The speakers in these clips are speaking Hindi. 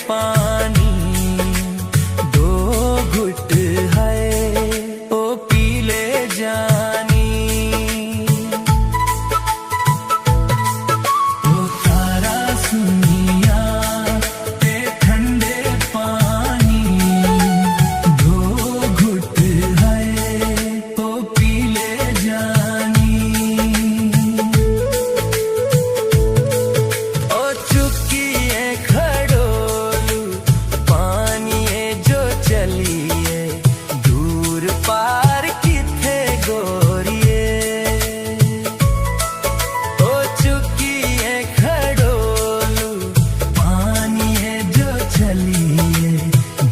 पानी दो घुट है ओ पी ले जानी। ओ तारा सुनिया ते ठंडे पानी दो घुट है ओ पी ले जानी। ओ चुकिए खड़ोलू पानिए जो चलिए दूर पार किथे गोरिए। ओ चुकिए खड़ोलू पानिए जो चलिए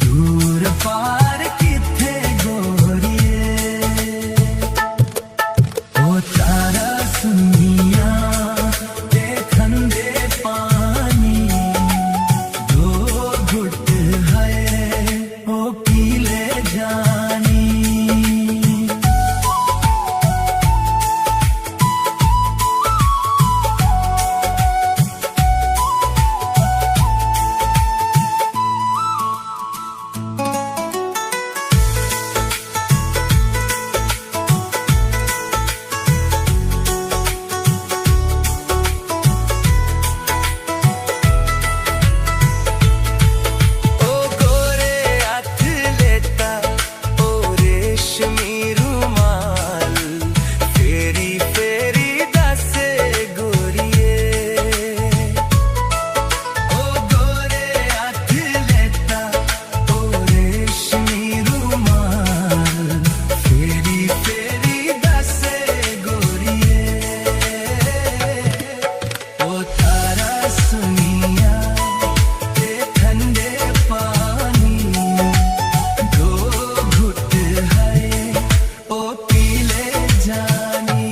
दूर पार किथे गोरिए। ओ तारा सुनिया ते ठंडे पानी दो घुट है ओ पी ले जानी। ओ गोरे हाथ लेता ओ रेशमी रुमाल फेरी फेरी दसे गोरिए। ओ गोरे हाथ लेता ओ रेशमी रुमाल फेरी फेरी दसे गोरिए। ओ तारा सुनिया ते ठंडे पानी दो घुट है ओ पी ले जानी।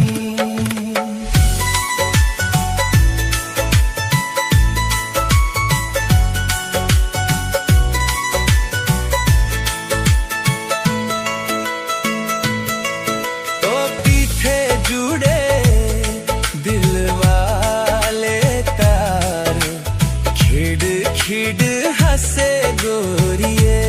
तो पीछे जुड़े दिल वाले तार खिड़ खिड़ हंसे गोरिए।